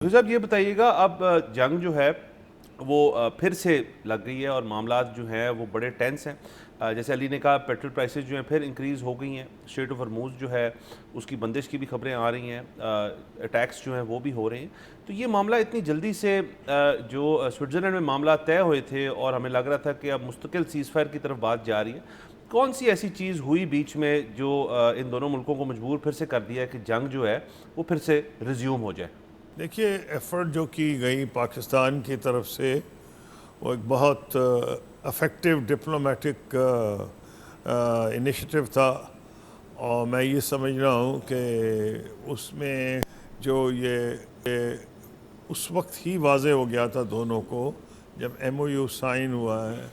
تو صاحب یہ بتائیے گا اب جنگ جو ہے وہ پھر سے لگ گئی ہے اور معاملات جو ہیں وہ بڑے ٹینس ہیں۔ جیسے علی نے کہا پیٹرول پرائسز جو ہیں پھر انکریز ہو گئی ہیں، اسٹریٹ آف ہرموز جو ہے اس کی بندش کی بھی خبریں آ رہی ہیں، اٹیکس جو ہیں وہ بھی ہو رہے ہیں۔ تو یہ معاملہ اتنی جلدی سے جو سوئٹزرلینڈ میں معاملہ طے ہوئے تھے اور ہمیں لگ رہا تھا کہ اب مستقل سیز فائر کی طرف بات جا رہی ہے، کون سی ایسی چیز ہوئی بیچ میں جو ان دونوں ملکوں کو مجبور پھر سے کر دیا ہے کہ جنگ جو ہے وہ پھر سے ریزیوم ہو جائے؟ دیکھیے ایفرٹ جو کی گئی پاکستان کی طرف سے وہ ایک بہت افیکٹو ڈپلومیٹک انیشیٹو تھا، اور میں یہ سمجھ رہا ہوں کہ اس میں جو یہ اس وقت ہی واضح ہو گیا تھا دونوں کو جب ایم او یو سائن ہوا ہے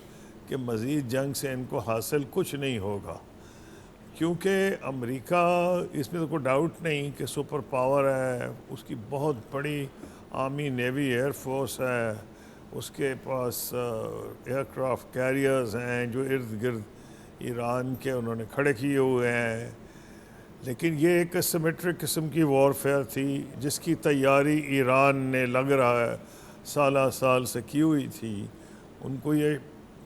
کہ مزید جنگ سے ان کو حاصل کچھ نہیں ہوگا، کیونکہ امریکہ اس میں تو کوئی ڈاؤٹ نہیں کہ سپر پاور ہے، اس کی بہت بڑی آرمی نیوی ایئر فورس ہے، اس کے پاس ایئر کرافٹ کیریئرز ہیں جو ارد گرد ایران کے انہوں نے کھڑے کیے ہوئے ہیں، لیکن یہ ایک سیمیٹرک قسم کی وارفیئر تھی جس کی تیاری ایران نے لگ رہا ہے سالہ سال سے کی ہوئی تھی۔ ان کو یہ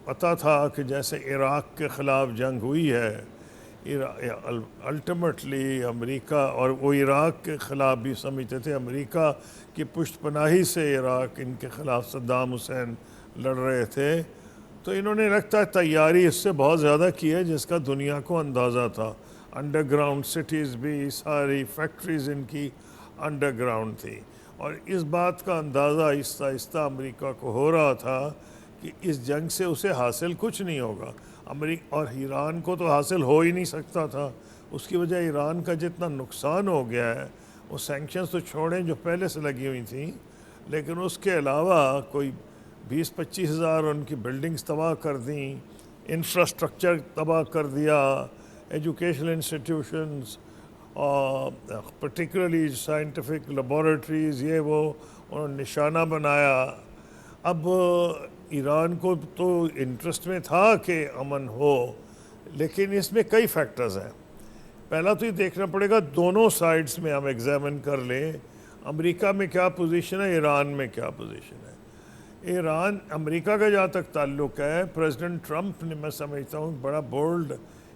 پتہ تھا کہ جیسے عراق کے خلاف جنگ ہوئی ہے، الٹیمیٹلی امریکہ، اور وہ عراق کے خلاف بھی سمجھتے تھے امریکہ کی پشت پناہی سے عراق ان کے خلاف صدام حسین لڑ رہے تھے، تو انہوں نے لگتا ہے تیاری اس سے بہت زیادہ کی ہے جس کا دنیا کو اندازہ تھا۔ انڈر گراؤنڈ سٹیز بھی، ساری فیکٹریز ان کی انڈر گراؤنڈ تھی، اور اس بات کا اندازہ آہستہ آہستہ امریکہ کو ہو رہا تھا کہ اس جنگ سے اسے حاصل کچھ نہیں ہوگا، اور ایران کو تو حاصل ہو ہی نہیں سکتا تھا۔ اس کی وجہ ایران کا جتنا نقصان ہو گیا ہے، وہ سینکشنز تو چھوڑیں جو پہلے سے لگی ہوئی تھیں، لیکن اس کے علاوہ کوئی 20-25 ہزار ان کی بلڈنگز تباہ کر دیں، انفراسٹرکچر تباہ کر دیا، educational institutions particularly scientific laboratories, یہ وہ انہوں نے نشانہ بنایا۔ اب ایران کو تو انٹرسٹ میں تھا کہ امن ہو، لیکن اس میں کئی فیکٹرز ہیں۔ پہلا تو یہ دیکھنا پڑے گا دونوں سائڈز میں ہم ایگزامن کر لیں، امریکہ میں کیا پوزیشن ہے، ایران میں کیا پوزیشن ہے۔ ایران امریکہ کا جہاں تک تعلق ہے، پریزیڈنٹ ٹرمپ نے میں سمجھتا ہوں بڑا بولڈ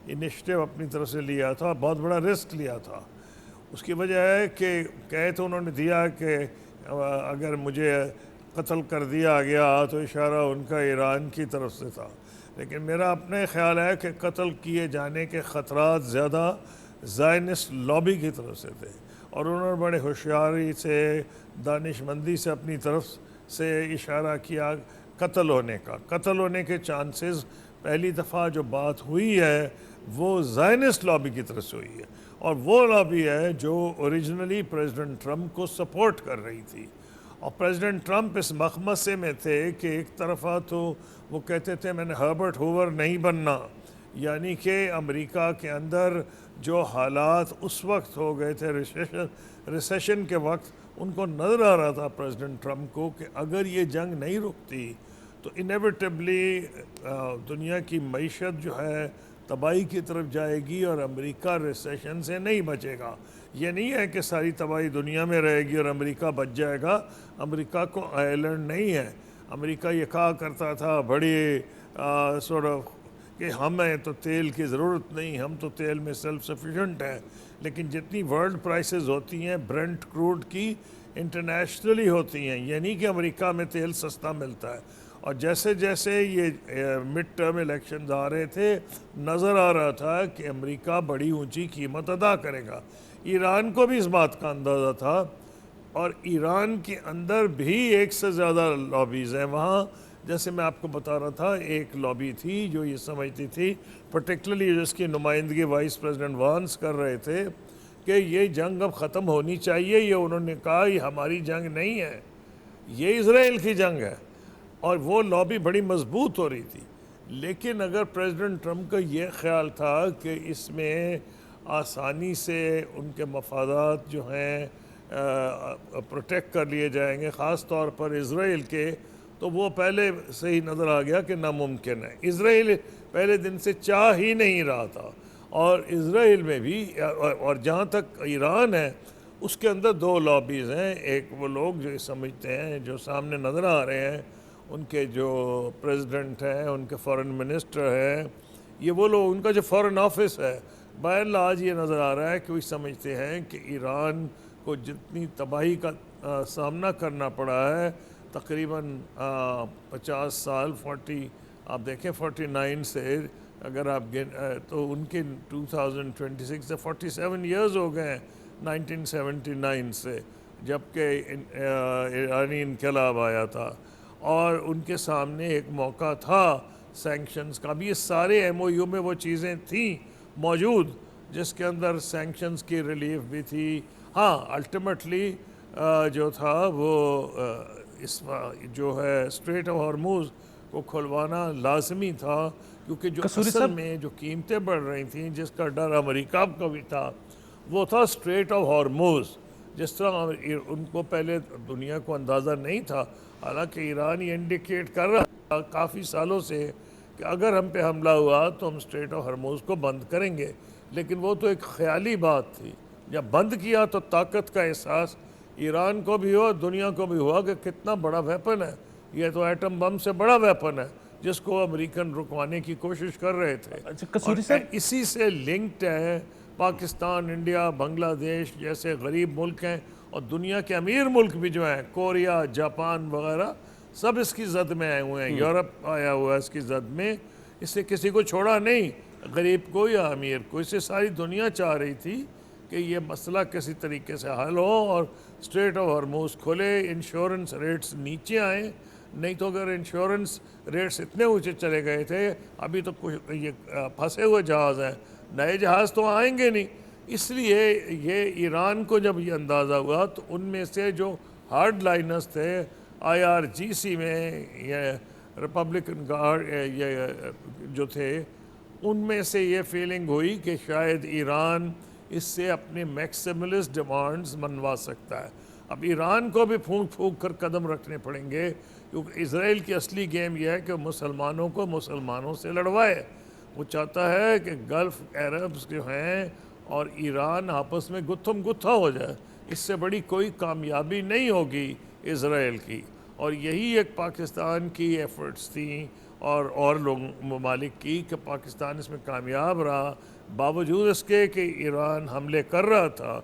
انیشیٹو اپنی طرف سے لیا تھا، بہت بڑا رسک لیا تھا۔ اس کی وجہ ہے کہ کہہ تو انہوں نے دیا کہ اگر مجھے قتل کر دیا گیا تو اشارہ ان کا ایران کی طرف سے تھا، لیکن میرا اپنے خیال ہے کہ قتل کیے جانے کے خطرات زیادہ زائنسٹ لابی کی طرف سے تھے، اور انہوں نے بڑے ہوشیاری سے، دانش مندی سے اپنی طرف سے اشارہ کیا قتل ہونے کے چانسز۔ پہلی دفعہ جو بات ہوئی ہے وہ زائنسٹ لابی کی طرف سے ہوئی ہے، اور وہ لابی ہے جو اوریجنلی پریزیڈنٹ ٹرمپ کو سپورٹ کر رہی تھی، اور پریزیڈنٹ ٹرمپ اس مخمصے میں تھے کہ ایک طرفہ تو وہ کہتے تھے میں نے ہربرٹ ہوور نہیں بننا، یعنی کہ امریکہ کے اندر جو حالات اس وقت ہو گئے تھے ریسیشن کے وقت، ان کو نظر آ رہا تھا پریزیڈنٹ ٹرمپ کو کہ اگر یہ جنگ نہیں رکتی تو انیویٹبلی دنیا کی معیشت جو ہے تباہی کی طرف جائے گی، اور امریکہ ریسیشن سے نہیں بچے گا۔ یہ نہیں ہے کہ ساری تباہی دنیا میں رہے گی اور امریکہ بچ جائے گا، امریکہ کو آئرلینڈ نہیں ہے۔ امریکہ یہ کہا کرتا تھا بڑی کہ ہمیں تو تیل کی ضرورت نہیں، ہم تو تیل میں سیلف سفیشینٹ ہیں، لیکن جتنی ورلڈ پرائسز ہوتی ہیں برنٹ کروڈ کی انٹرنیشنلی ہوتی ہیں، یعنی کہ امریکہ میں تیل سستا ملتا ہے، اور جیسے جیسے یہ مڈ ٹرم الیکشنز آ رہے تھے نظر آ رہا تھا کہ امریکہ بڑی اونچی قیمت ادا کرے گا۔ ایران کو بھی اس بات کا اندازہ تھا، اور ایران کے اندر بھی ایک سے زیادہ لابیز ہیں وہاں۔ جیسے میں آپ کو بتا رہا تھا، ایک لابی تھی جو یہ سمجھتی تھی، پرٹیکولرلی جس کی نمائندگی وائس پریزیڈنٹ وانس کر رہے تھے، کہ یہ جنگ اب ختم ہونی چاہیے۔ یہ انہوں نے کہا یہ ہماری جنگ نہیں ہے، یہ اسرائیل کی جنگ ہے، اور وہ لابی بڑی مضبوط ہو رہی تھی۔ لیکن اگر پریزیڈنٹ ٹرمپ کا یہ خیال تھا کہ اس میں آسانی سے ان کے مفادات جو ہیں پروٹیکٹ کر لیے جائیں گے، خاص طور پر اسرائیل کے، تو وہ پہلے سے ہی نظر آ گیا کہ ناممکن ہے۔ اسرائیل پہلے دن سے چاہ ہی نہیں رہا تھا، اور اسرائیل میں بھی، اور جہاں تک ایران ہے اس کے اندر دو لابیز ہیں. ایک وہ لوگ جو سمجھتے ہیں, جو سامنے نظر آ رہے ہیں, ان کے جو پریزیڈنٹ ہیں, ان کے فارن منسٹر ہیں, یہ وہ لوگ, ان کا جو فارن آفس ہے, باہر آج یہ نظر آ رہا ہے کہ وہ سمجھتے ہیں کہ ایران کو جتنی تباہی کا سامنا کرنا پڑا ہے, تقریباً 50 سال 40, آپ دیکھیں 49 سے اگر آپ تو ان کے 2026 سے 47 ایئرز ہو گئے ہیں 1979 سے, جب کہ ایرانی انقلاب آیا تھا, اور ان کے سامنے ایک موقع تھا سینکشنز کا بھی. یہ سارے ایم او یو میں وہ چیزیں تھیں موجود جس کے اندر سینکشنز کی ریلیف بھی تھی. ہاں الٹیمیٹلی جو تھا وہ اس جو ہے اسٹریٹ آف ہارموز کو کھلوانا لازمی تھا, کیونکہ جو اصل میں جو قیمتیں بڑھ رہی تھیں, جس کا ڈر امریکہ کا بھی تھا, وہ تھا اسٹریٹ آف ہارموز. جس طرح ان کو پہلے دنیا کو اندازہ نہیں تھا, حالانکہ ایران یہ انڈیکیٹ کر رہا تھا کافی سالوں سے کہ اگر ہم پہ حملہ ہوا تو ہم اسٹریٹ آف ہارموز کو بند کریں گے, لیکن وہ تو ایک خیالی بات تھی. جب بند کیا تو طاقت کا احساس ایران کو بھی ہوا, دنیا کو بھی ہوا کہ کتنا بڑا ویپن ہے یہ, تو ایٹم بم سے بڑا ویپن ہے جس کو امریکن رکوانے کی کوشش کر رہے تھے. اور اسی سے لنکڈ ہے پاکستان, انڈیا, بنگلہ دیش جیسے غریب ملک ہیں, اور دنیا کے امیر ملک بھی جو ہیں, کوریا, جاپان وغیرہ, سب اس کی زد میں آئے ہوئے ہیں. یورپ آیا ہوا ہے اس کی زد میں, اس سے کسی کو چھوڑا نہیں, غریب کو یا امیر کو. اس سے ساری دنیا چاہ رہی تھی کہ یہ مسئلہ کسی طریقے سے حل ہو اور اسٹریٹ آف ہارموز کھلے, انشورنس ریٹس نیچے آئیں. نہیں تو اگر انشورنس ریٹس اتنے اونچے چلے گئے تھے, ابھی تو کچھ یہ پھنسے ہوئے جہاز ہیں, نئے جہاز تو آئیں گے نہیں. اس لیے یہ ایران کو جب یہ اندازہ ہوا تو ان میں سے جو ہارڈ لائنرز تھے IRGC میں, یہ ریپبلکن گارڈ یہ جو تھے, ان میں سے یہ فیلنگ ہوئی کہ شاید ایران اس سے اپنے میکسیملسٹ ڈیمانڈز منوا سکتا ہے. اب ایران کو بھی پھونک پھونک کر قدم رکھنے پڑیں گے, کیونکہ اسرائیل کی اصلی گیم یہ ہے کہ مسلمانوں کو مسلمانوں سے لڑوائے. وہ چاہتا ہے کہ گلف عربز جو ہیں اور ایران آپس میں گتھم گتھا ہو جائے. اس سے بڑی کوئی کامیابی نہیں ہوگی اسرائیل کی, اور یہی ایک پاکستان کی ایفرٹس تھیں اور لوگ ممالک کی کہ پاکستان اس میں کامیاب رہا, باوجود اس کے کہ ایران حملے کر رہا تھا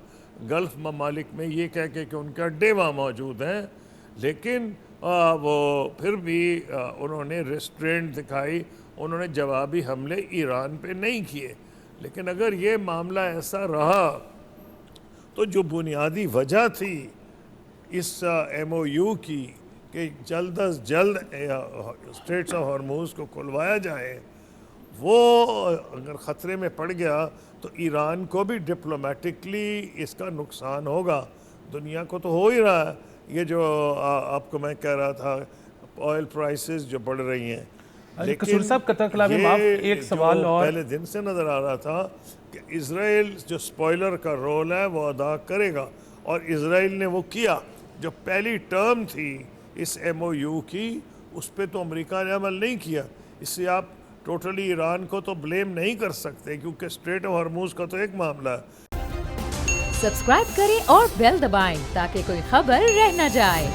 گلف ممالک میں, یہ کہہ کے کہ ان کے اڈے وہاں موجود ہیں. لیکن وہ پھر بھی انہوں نے ریسٹرینٹ دکھائی, انہوں نے جوابی حملے ایران پہ نہیں کیے. لیکن اگر یہ معاملہ ایسا رہا تو جو بنیادی وجہ تھی اس ایم او یو کی کہ جلد از جلد اسٹریٹس آف ہارموز کو کھلوایا جائے, وہ اگر خطرے میں پڑ گیا تو ایران کو بھی ڈپلومیٹکلی اس کا نقصان ہوگا. دنیا کو تو ہو ہی رہا ہے. یہ جو آپ کو میں کہہ رہا تھا آئل پرائسز جو بڑھ رہی ہیں, قصوری صاحب قطر کلام میں آپ ایک سوال اور پہلے دن سے نظر آ رہا تھا کہ اسرائیل جو سپوائلر کا رول ہے وہ ادا کرے گا, اور اسرائیل نے وہ کیا. جو پہلی ٹرم تھی اس ایم او یو کی, اس پہ تو امریکہ نے عمل نہیں کیا. اس سے آپ ٹوٹلی ایران کو تو بلیم نہیں کر سکتے, کیونکہ اسٹریٹ آف ہارموز کا تو ایک معاملہ ہے. سبسکرائب کریں اور بیل دبائیں تاکہ کوئی خبر رہ نہ جائے.